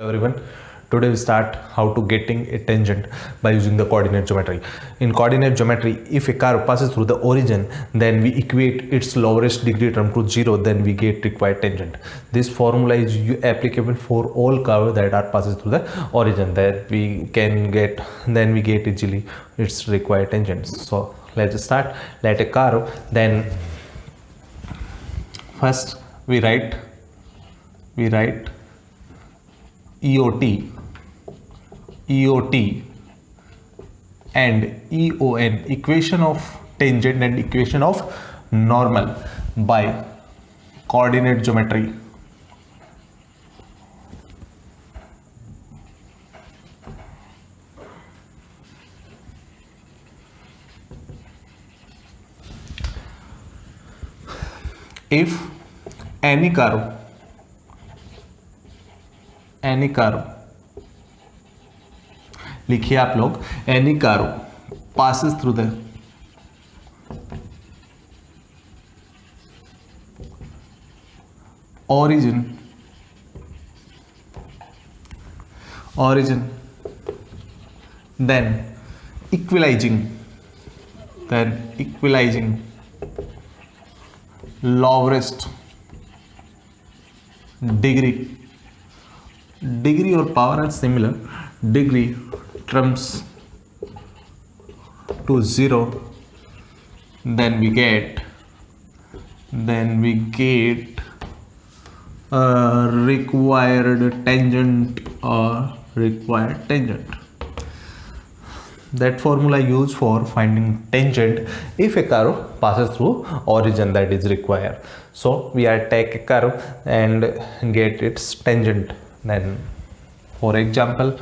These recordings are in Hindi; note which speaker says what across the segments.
Speaker 1: Everyone, today we start how to getting a tangent by using the coordinate geometry. In coordinate geometry, if a curve passes through the origin, then we equate its lowest degree term to 0, then we get required tangent. This formula is applicable for all curves that are passes through the origin, that we can get, then we get easily its required tangents. So let's start. Let a curve, then first we write EOT and EON, equation of tangent and equation of normal by coordinate geometry. If any curve लिखिए आप लोग, any curve passes through the origin then equalizing lowest degree or power are similar, degree trumps to 0, then we get required tangent or required tangent. That formula used for finding tangent if a curve passes through origin that is required. So we are take a curve and get its tangent. Then for example,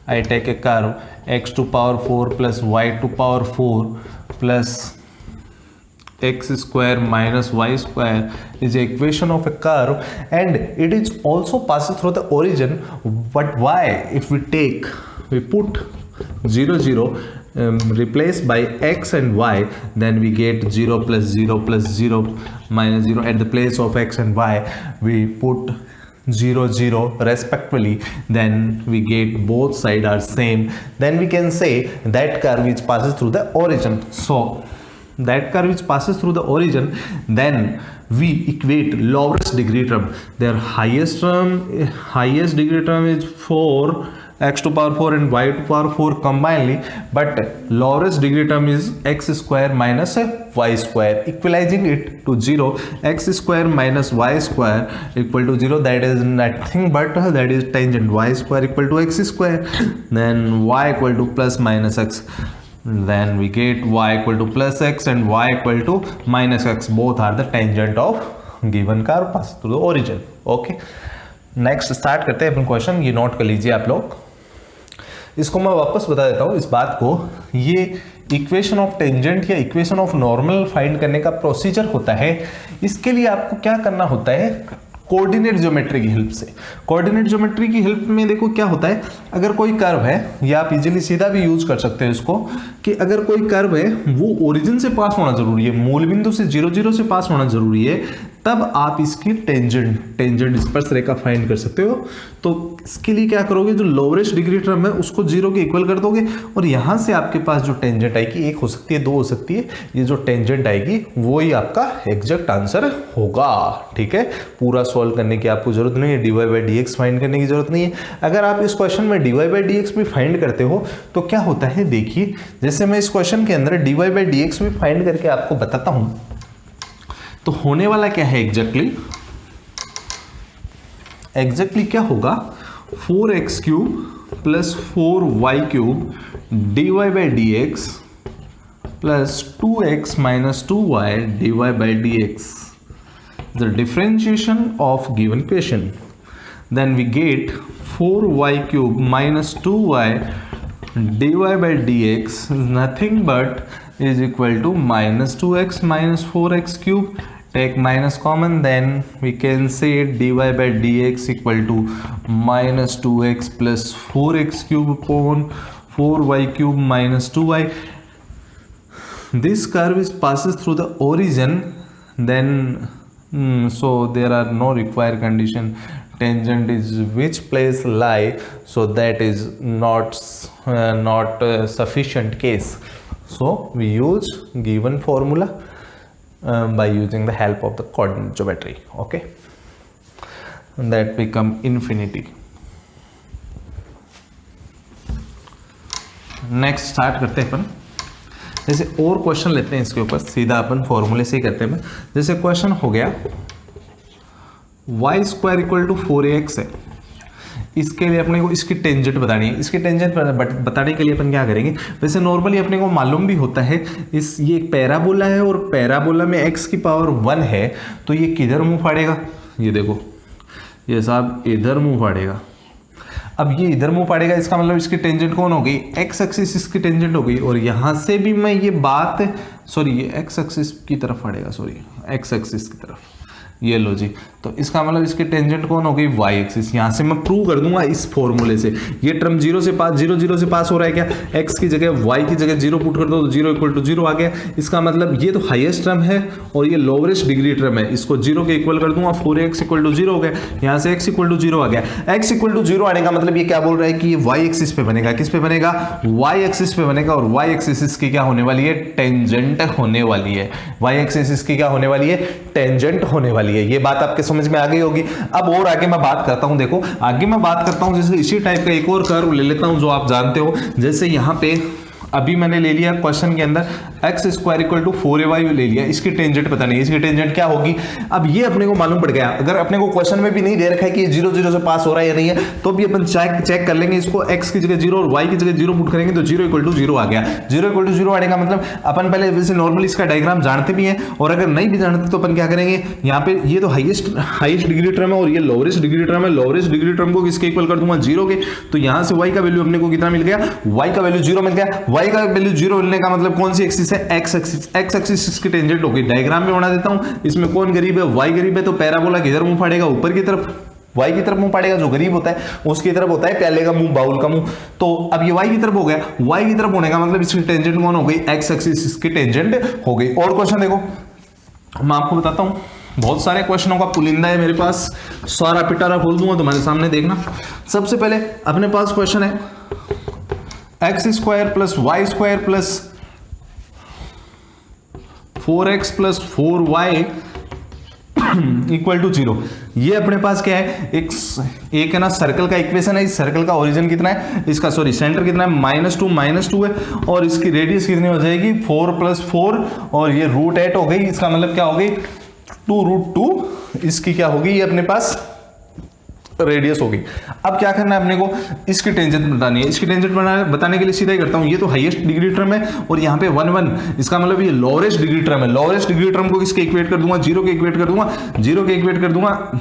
Speaker 1: I take a curve x to power 4 plus y to power 4 plus x square minus y square is the equation of a curve, and it is also passes through the origin. But why? If we put 0 0 replaced by x and y, then we get 0 plus 0 plus 0 minus 0. At the place of x and y we put 0 0 respectively, then we get both sides are same, then we can say that curve which passes through the origin. So that curve which passes through the origin, then we equate lowest degree term. Their highest degree term is 4 x to power 4 and y to power 4 combinedly, but lowest degree term is x square minus y square. Equalizing it to 0, x square minus y square equal to 0, that is nothing but that is tangent y square equal to x square, then y equal to plus minus x, then we get y equal to plus x and y equal to minus x. Both are the tangent of given curve pass through the origin. Okay, next start करते हैं अपन क्वेश्चन. ये नोट कर लीजिए आप लोग. इसको मैं वापस बता देता हूँ इस बात को. ये इक्वेशन ऑफ टेंजेंट या इक्वेशन ऑफ नॉर्मल फाइंड करने का प्रोसीजर होता है. इसके लिए आपको क्या करना होता है, कोऑर्डिनेट ज्योमेट्री की हेल्प से. कोऑर्डिनेट ज्योमेट्री की हेल्प में देखो क्या होता है, अगर कोई कर्व है, या आप इजीली सीधा भी यूज कर सकते हैं इसको, कि अगर कोई कर्व है वो ओरिजिन से पास होना जरूरी है, मूल बिंदु से 0 0 से पास होना जरूरी है, तब आप इसकी टेंजेंट स्पर्शरेखा फाइंड कर सकते हो. तो इसके लिए क्या करोगे, जो लोवेस्ट डिग्री टर्म है उसको 0 के इक्वल कर दोगे, और यहां से आपके पास जो टेंजेंट आएगी, एक हो सकती है, 2 हो सकती है, ये जो टेंजेंट आएगी वो ही आपका एग्जैक्ट आंसर होगा. ठीक है, पूरा सॉल्व करने की आपको जरूरत नहीं है, dy बाई dx फाइंड करने की जरूरत नहीं है. अगर आप इस क्वेश्चन में dy बाई dx भी फाइंड करते हो तो क्या होता है, देखिए, जैसे मैं इस क्वेश्चन के अंदर dy बाई dx भी फाइंड करके आपको बताता हूं, तो होने वाला क्या है एग्जैक्टली क्या होगा, 4x cube plus 4y cube dy by dx plus 2x minus 2y dy by dx, the differentiation of given equation. Then we get 4y cube minus 2y dy by dx is nothing but is equal to minus 2x minus 4x cube. Take minus common, then we can say dy by dx equal to minus 2x plus 4x cube upon 4y cube minus 2y. This curve is passes through the origin, then so there are no required condition tangent is which place lie, so that is not sufficient case. So we use given formula by using the help of the coordinate geometry. Okay, and that become infinity. Next start करते हैं अपन, जैसे और क्वेश्चन लेते हैं इसके ऊपर, सीधा अपन फॉर्मूले से ही करते हैं। जैसे क्वेश्चन हो गया y square equal to 4ax है, इसके लिए अपने को इसकी टेंजेंट बतानी है। इसकी टेंजेंट बताने के लिए अपन क्या करेंगे, वैसे नॉर्मली अपने को मालूम भी होता है ये एक पैराबोला है और पैराबोला में x की पावर 1 है, तो ये किधर मुंह फाड़ेगा, ये देखो ये साहब इधर मुंह फाड़ेगा। अब ये इधर मुंह फाड़ेगा, इसका मतलब इसकी टेंजेंट कौन हो गई, x एक्सिस इसकी टेंजेंट हो गई, और यहां से भी मैं ये बात सॉरी ये x एक्सिस की तरफ फाड़ेगा, सॉरी x एक्सिस की तरफ, ये लो जी। तो इसका मतलब इसकी टेंजेंट कौन हो गई, y एक्सिस। यहां से मैं प्रूव कर दूंगा इस फॉर्मूले से। ये टर्म 0 से पास हो रहा है क्या, x की जगह y की जगह 0 पुट कर दो तो 0 इक्वल टू 0 आ गया। इसका मतलब ये तो हाईएस्ट टर्म है और ये लोवेस्ट डिग्री टर्म है, इसको 0 के इक्वल कर दूंगा, 4x इक्वल टू 0 हो गया। यहां से x इक्वल टू 0 आ गया। x इक्वल टू 0 आने का मतलब ये क्या बोल रहा है कि ये y एक्सिस पे बनेगा। किस पे बनेगा, y एक्सिस पे बनेगा, और y एक्सिस इसकी क्या होने वाली है, टेंजेंट होने वाली है। y एक्सिस इसकी क्या होने वाली है, टेंजेंट होने वाली है। ये बात आपके समझ में आ गई होगी। अब और आगे मैं बात करता हूं, देखो आगे मैं बात करता हूं, जैसे इसी टाइप का एक और कर्व ले लेता हूं जो आप जानते हो। जैसे यहां पे अभी मैंने ले लिया क्वेश्चन के अंदर x square equal to 4ay ले लिया, इसकी टेंजेंट पता नहीं, इसकी टेंजेंट क्या होगी। अब ये अपने को मालूम पड़ गया, अगर अपने को क्वेश्चन में भी नहीं दे रखा है कि 0 0 से पास हो रहा है या नहीं है, तो भी अपन चेक कर लेंगे इसको। x की जगह 0 और y की जगह 0 पुट करेंगे तो 0 इक्वल टू 0 आ गया। 0 इक्वल टू 0 आने का मतलब अपन पहले वैसे नॉर्मली इसका डायग्राम जानते भी हैं, और अगर नहीं भी जानते तो अपन क्या करेंगे, यहाँ पे ये तो हाईएस्ट डिग्री टर्म है और ये लोवेस्ट डिग्री टर्म है। लोवेस्ट डिग्री टर्म को किसके इक्वल कर दूंगा, 0 के। तो यहां से y का वैल्यू अपने को कितना मिल गया, y का वैल्यू 0 मिल गया। y का वैल्यू 0 मिलने का मतलब कौन सी एक्सिस है, x एक्सिस। x एक्सिस इसकी टेंजेंट होगी। डायग्राम में बना देता हूं, इसमें कौन गरीब है, y गरीब है, तो पैराबोला किधर मुंह फाड़ेगा, ऊपर की तरफ, y की तरफ मुंह फाड़ेगा। जो गरीब होता है उसकी तरफ होता है प्याले का मुंह, बाउल का मुंह। तो अब ये y की तरफ हो गया, y की तरफ होने का मतलब इसकी टेंजेंट कौन हो गई, x एक्सिस इसकी टेंजेंट हो गई। और क्वेश्चन देखो मैं आपको बताता हूं, बहुत सारे क्वेश्चनों का पुलिंदा है मेरे पास, सारा पिटारा खोल दूंगा तुम्हारे सामने, देखना। सबसे पहले अपने पास क्वेश्चन है x square plus y square plus 4x plus 4y equal to 0। ये अपने पास क्या है, एक है ना सर्कल का इक्वेशन है। इस सर्कल का ओरिजिन कितना है, इसका सॉरी सेंटर कितना है, -2 है, और इसकी रेडियस कितनी हो जाएगी, 4 + 4, और ये √8 हो गई। इसका मतलब क्या हो गई, 2√2 इसकी क्या होगी, ये अपने पास रेडियस होगी। अब क्या करना है अपने को, इसकी टेंजेंट बतानी है। इसकी टेंजेंट बताने के लिए सीधा ही करता हूं, ये तो हाईएस्ट डिग्री टर्म है और यहाँ पे 1 1, इसका मतलब ये लोवेस्ट डिग्री टर्म है। लोवेस्ट डिग्री टर्म को किसके इक्वेट कर दूंगा, 0 के इक्वेट कर दूंगा, 0 के इक्वेट कर दूंगा।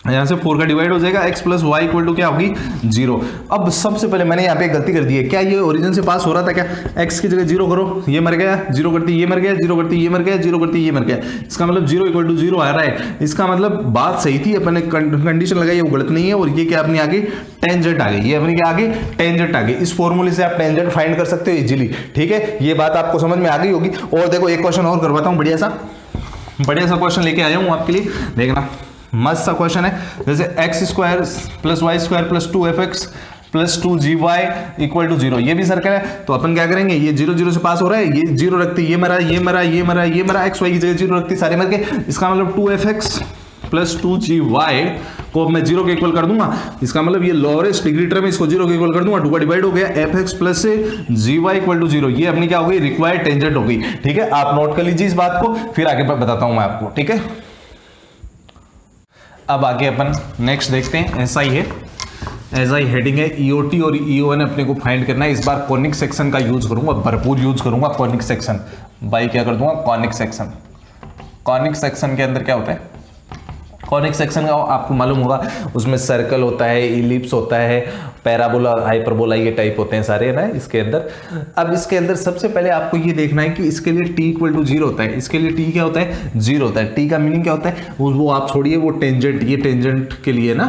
Speaker 1: यहां से 4 का डिवाइड हो जाएगा, x plus y equal to क्या होगी, 0। अब सबसे पहले मैंने यहाँ पे गलती कर दी है, क्या ये ओरिजिन से पास हो रहा था क्या, x की जगह 0 करो, ये मर गया, 0 करती ये मर गया, 0 करती ये मर गया, 0 करती ये मर गया। इसका मतलब 0 इक्वल टू 0 आ रहा है। इसका मतलब बात सही थी, अपने कंडीशन लगाई वो गलत नहीं है। और ये क्या अपनी आगे टेंजेंट आ गई, ये अपनी क्या आगे टेंजेंट आ गई। इस फॉर्मूले से आप टेंजेंट फाइंड कर सकते हो इजीली, ठीक है। ये बात आपको समझ में आ गई होगी। और देखो एक क्वेश्चन और करवाता हूँ, बढ़िया सा क्वेश्चन लेके आया हूँ आपके लिए, देखना मस्त सा क्वेश्चन है। जैसे x square plus y square plus 2fx plus 2gy equal to 0। ये भी सर्कल है, तो अपन क्या करेंगे, ये 0 0 से पास हो रहा है, ये 0 रखती, ये मरा, ये मरा, ये मरा, ये मरा, एक्स वाई की जगह 0 रखती, सारे मर गए। इसका मतलब 2fx प्लस 2gy को मैं 0 के इक्वल कर दूंगा। इसका मतलब ये लोवेस्ट डिग्री टर्म है, इसको 0 के इक्वल कर दूंगा, 2 का डिवाइड हो गया, fx plus gy equal to 0। ये अपनी क्या हो गई, रिक्वायर्ड टेंजेंट हो गई, ठीक है। आप नोट कर लीजिए इस बात को, फिर आगे बताता हूं मैं आपको, ठीक है। अब आगे अपन नेक्स्ट देखते हैं, ऐसा ही है, ऐसा ही हेडिंग है, ईओटी और ईओएन अपने को फाइंड करना है। इस बार कॉनिक सेक्शन का यूज करूंगा, भरपूर यूज करूंगा कॉनिक सेक्शन। बाई क्या कर दूंगा, कॉनिक सेक्शन। कॉनिक सेक्शन के अंदर क्या होता है, कॉनिक सेक्शन का आपको मालूम होगा, उसमें सर्कल होता है, इलिप्स होता है, पैराबोला, हाइपरबोला, ये टाइप होते हैं सारे ना इसके अंदर। अब इसके अंदर सबसे पहले आपको ये देखना है कि इसके लिए t इक्वल टू 0 होता है। इसके लिए t क्या होता है, 0 होता है। t का मीनिंग क्या होता है, वो आप छोड़िए, वो टेंजेंट, ये टेंजेंट के लिए ना,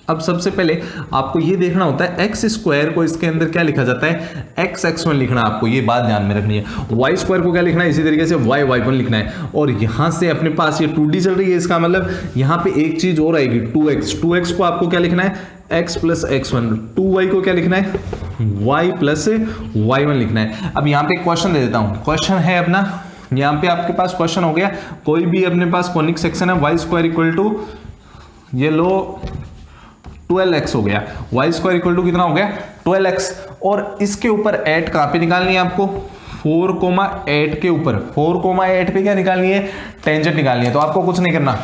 Speaker 1: अब सबसे पहले आपको ये देखना होता है एक्स स्क्वायर को इसके अंदर क्या लिखा जाता है, एक्स x1 लिखना है आपको, ये बात ध्यान में रखनी है। वाई स्क्वायर को क्या लिखना है, इसी तरीके से वाई y1 लिखना है। और यहाँ से अपने पास ये 2d चल रही है, इसका मतलब यहाँ पे एक चीज और आएगी 2x को आपको क्या लिखना है, x प्लस x1, 2y को क्या लिखना है, y प्लस y1 लिखना है। अब यहाँ पे क्वेश्चन दे देता हूँ, क्वेश्चन है अपना, यहाँ पे आपके पास क्वेश्चन हो गया, कोई भी अपने पास कॉनिक सेक्शन है, वाई स्क्वायर इक्वल टू ये लो 12x हो गया, वाई स्क्वायर इक्वल टू कितना हो गया 12x, और इसके ऊपर 8 कहाँ पे निकालनी है आपको, 4,8 के ऊपर, 4,8 पे क्या निकालनी है, टेंजेंट निकालनी है। तो आपको कुछ नहीं करना,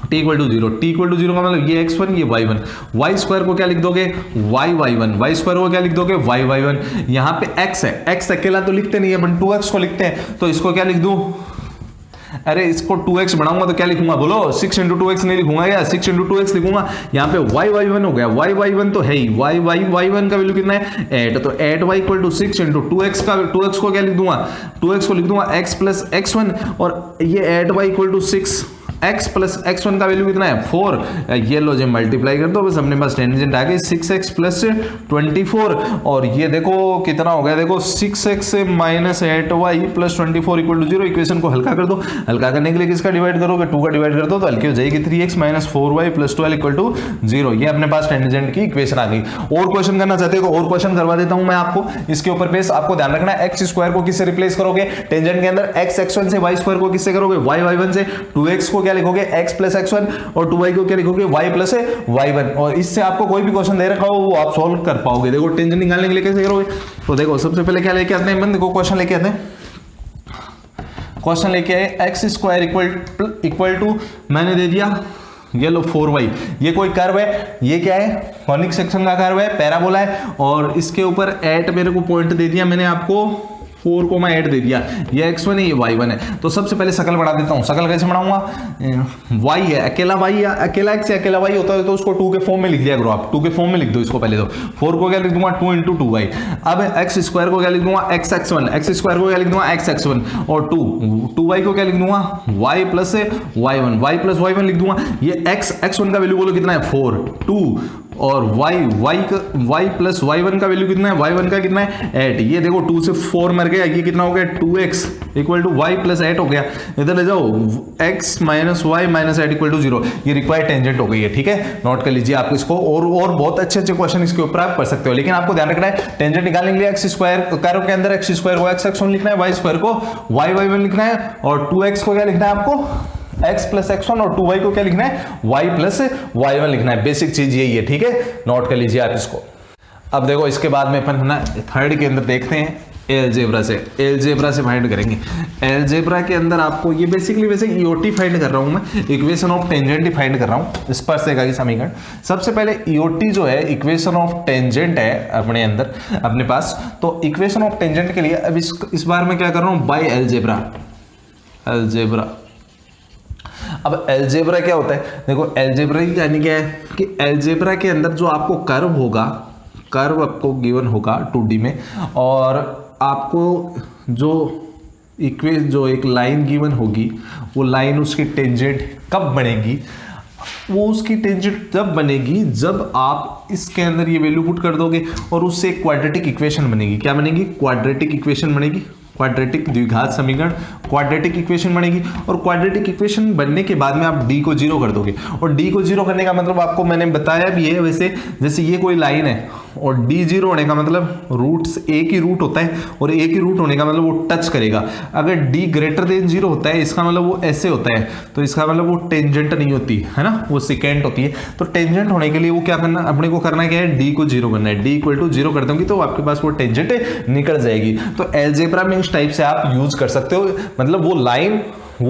Speaker 1: t equal to 0, t equal to 0 का मतलब ये x1 ये y1, y स्क्वायर को क्या लिख दोगे y1, y स्क्वायर को क्या लिख दोगे y1। यहाँ पे x है, x अकेला तो लिखते नहीं है, अपन 2x को लिखते हैं, तो इसको क्या लिख दूं, अरे इसको 2x बढ़ाऊंगा तो क्या लिखूंगा, बोलो 6 इंटू 2x नहीं लिखूंगा क्या, 6 इंटू 2x लिखूंगा। यहाँ पे y1 हो गया, y1 तो है ही, y1 का वैल्यू कितना है 8, तो 8y equal to 6 into 2x को क्या लिख दूंगा, 2x को लिख दूंगा x प्लस x1, और ये 8y equal to 6, x plus x1 का वैल्यू कितना है 4, ये लो जो मल्टीप्लाई कर दो, बस अपने पास टेंजेंट आ गई 6x प्लस 24, और ये देखो कितना हो गया, देखो 6x minus 8y plus 24 equal to 0। Equation को हल्का कर दो, हल्का करने के लिए किसका डिवाइड करोगे, 2 का डिवाइड कर दो तो हल्की हो जाएगी, 3x minus 4y plus 12 equal to 0। ये अपने पास टेंजेंट की इक्वेशन आ गई। और क्वेश्चन करना चाहते हो और क्वेश्चन करवा देता हूं मैं आपको, इसके ऊपर बेस आपको ध्यान रखना है, एक्स स्क्वायर को किससे रिप्लेस करोगे टेंजेंट के अंदर, एक्स x1 से, y स्क्वायर को किससे करोगे y1 से, 2x को क्या लिखोगे x प्लस x1, और 2y को क्या लिखोगे y प्लस y1। और इससे आपको कोई भी क्वेश्चन दे रखा हो वो आप सॉल्व कर पाओगे। देखो टेंजेंट निकालने के लिए कैसे करोगे, तो देखो सबसे पहले क्या लेके आते हैं, देखो क्वेश्चन लेके आते हैं, क्वेश्चन लेके आए एक्स स्क्वायर इक्वल टू मैंने दे दिया ये लो 4y, ये कोई कर्व है, ये क्या है कॉनिक सेक्शन का कर्व है, पैराबोला है, और इसके ऊपर 8 मेरे को पॉइंट दे दिया मैंने आपको, 4,8 दे दिया, ये x1 है ये y1 है। तो सबसे पहले शकल बढ़ा देता हूँ, शकल कैसे बढ़ाऊंगा, y है, अकेला y है, अकेला x है, अकेला y होता है तो उसको 2 के फॉर्म में लिख दिया करो आप, 2 के फॉर्म में लिख दो इसको पहले, तो 4 को क्या लिख दूंगा 2 इंटू 2y, अब x स्क्वायर को क्या लिख दूंगा x स्क्वायर को क्या लिख दूंगा x1, और 2y को क्या लिख दूंगा y प्लस y1 लिख दूंगा। ये x1 का वैल्यू बोलो कितना है 4, 2, और y प्लस y1 का वैल्यू कितना है, y1 का कितना है 8, ये देखो 2 से 4 मर गया, ये कितना हो गया 2x equal to y plus 8 हो गया, इधर ले जाओ x minus y minus 8 equal to 0, ये रिक्वायर्ड टेंजेंट हो गई है। ठीक है, नोट कर लीजिए आप इसको, और बहुत अच्छे क्वेश्चन इसके ऊपर आप कर सकते हो, लेकिन आपको ध्यान रखना है टेंजेंट निकालने के लिए एक्स स्क्वायर कर्व के अंदर एक्स स्क्वायर को x1 लिखना है, y स्क्वायर को y1 लिखना है, और 2x को क्या लिखना है आपको x प्लस x1, और 2y को क्या लिखना है y प्लस y1 लिखना है। बेसिक चीज यही है। ठीक है, नोट कर लीजिए आप इसको। अब देखो इसके बाद में अपन ना थर्ड के अंदर देखते हैं एलजेब्रा से फाइंड करेंगे। एलजेब्रा के अंदर आपको ये बेसिकली वैसे ईओटी फाइंड कर रहा हूं मैं, इक्वेशन ऑफ टेंजेंट फाइंड कर रहा हूं, स्पर्शरेखा की समीकरण। सबसे पहले ईओटी जो है इक्वेशन ऑफ टेंजेंट है अपने अंदर अपने पास, तो इक्वेशन ऑफ टेंजेंट के लिए अब इस बार मैं क्या कर रहा हूं बाय एलजेब्रा। अब एलजेब्रा क्या होता है, देखो एलजेब्रा यानी क्या है कि एलजेब्रा के अंदर जो आपको कर्व होगा, कर्व आपको गिवन होगा 2D में, और आपको जो एक लाइन गिवन होगी, वो लाइन उसकी टेंजेंट कब बनेगी, वो उसकी टेंजेंट तब बनेगी जब आप इसके अंदर ये वैल्यू पुट कर दोगे और उससे एक क्वाड्रेटिक इक्वेशन बनेगी। क्या बनेगी, क्वाड्रेटिक इक्वेशन बनेगी, क्वाड्रेटिक द्विघात समीकरण, क्वाड्रेटिक इक्वेशन बनेगी। और क्वाड्रेटिक इक्वेशन बनने के बाद में आप d को 0 कर दोगे, और d को 0 करने का मतलब आपको मैंने बताया भी है वैसे, जैसे ये कोई लाइन है और d 0 होने का मतलब रूट्स एक ही रूट होता है, और एक ही रूट होने का मतलब वो टच करेगा। अगर d ग्रेटर देन 0 होता है इसका मतलब वो ऐसे होता है, तो इसका मतलब वो टेंजेंट नहीं होती है ना, वो सेकेंट होती है। तो टेंजेंट होने के लिए वो क्या करना, अपने को करना क्या है, d को 0 करना है। d इक्वल टू 0 कर दोगे तो आपके पास वो टेंजेंट निकल जाएगी। तो एलजेब्रा में इस टाइप से आप यूज कर सकते हो, मतलब वो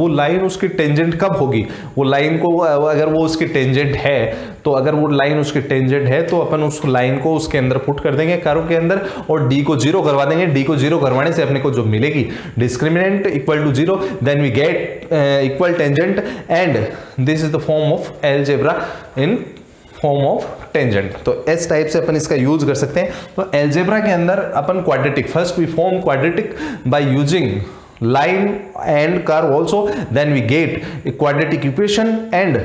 Speaker 1: लाइन उसकी टेंजेंट कब होगी, वो लाइन को अगर वो उसकी टेंजेंट है, तो अगर वो लाइन उसकी टेंजेंट है तो अपन उस लाइन को उसके अंदर पुट कर देंगे कर्व के अंदर, और d को 0 करवा देंगे। d को 0 करवाने से अपने को जो मिलेगी discriminant equal to 0, then we get equal tangent, and this is the form of algebra in form of tangent. तो इस टाइप से अपन इसका यूज कर सकते हैं। तो एलजेब्रा के अंदर अपन quadratic, first we form quadratic by using line and curve also, then we get a quadratic equation and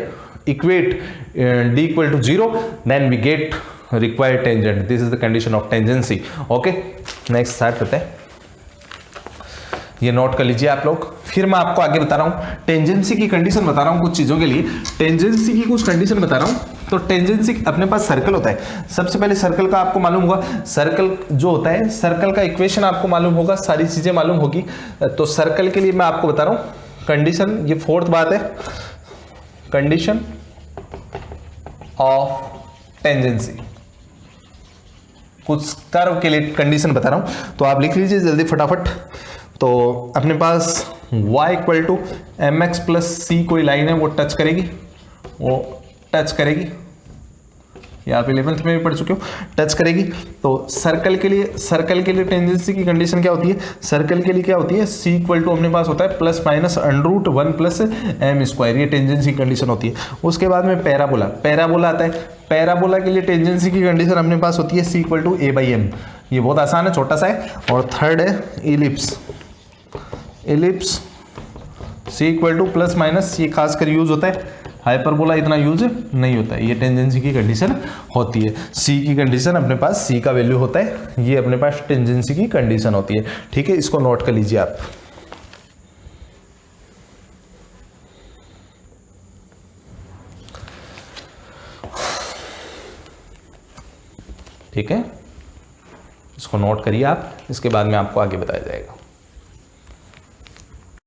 Speaker 1: equate d equal to 0, then we get required tangent. This is the condition of tangency. Okay, next start करते हैं, ये नोट कर लीजिए आप लोग। फिर मैं आपको आगे बता रहा हूँ टेंजेंसी की कंडीशन बता रहा हूँ कुछ चीज़ों के लिए। टेंजेंसी की कुछ कंडीशन बता रहा हूँ। तो टेंजेंसी अपने पास सर्कल होता है। सबसे पहले सर्कल का आपको मालूम होगा, सर्कल जो होता है सर्कल का इक्वेशन आपको मालूम होगा, सारी चीज़ें मालूम होगी। तो सर्कल के लिए मैं आपको बता रहा हूँ कंडीशन, ये फोर्थ बात है, कंडीशन ऑफ टेंजेंसी। कुछ कर्व के लिए कंडीशन बता रहा हूँ, तो आप लिख लीजिए जल्दी फटाफट। तो अपने पास y equal to m x plus c कोई लाइन है, वो टच करेगी, ये आप 11th में भी पढ़ चुके हो, टच करेगी। तो सर्कल के लिए टेंजेंसी की कंडीशन क्या होती है, सर्कल के लिए क्या होती है, c इक्वल टू अपने पास होता है plus minus under root 1 plus m square, ये टेंजेंसी की कंडीशन होती है। उसके बाद में पैराबोला आता है। पैराबोला के लिए टेंजेंसी की कंडीशन अपने पास होती है c equal to a by m, ये बहुत आसान है, छोटा सा है। और थर्ड है ellipse c equal two plus minus, ये खासकर यूज होता है, हाइपरबोला इतना यूज नहीं होता है। ये टेंजेंसी की कंडीशन होती है। c की कंडीशन अपने पास c का वैल्यू होता है, ये अपने पास टेंजेंसी की कंडीशन होती है। ठीक है, इसको नोट कर लीजिए आप। ठीक है, इसको नोट करिए आप, इसके बाद में आपको आगे बताया जाएगा।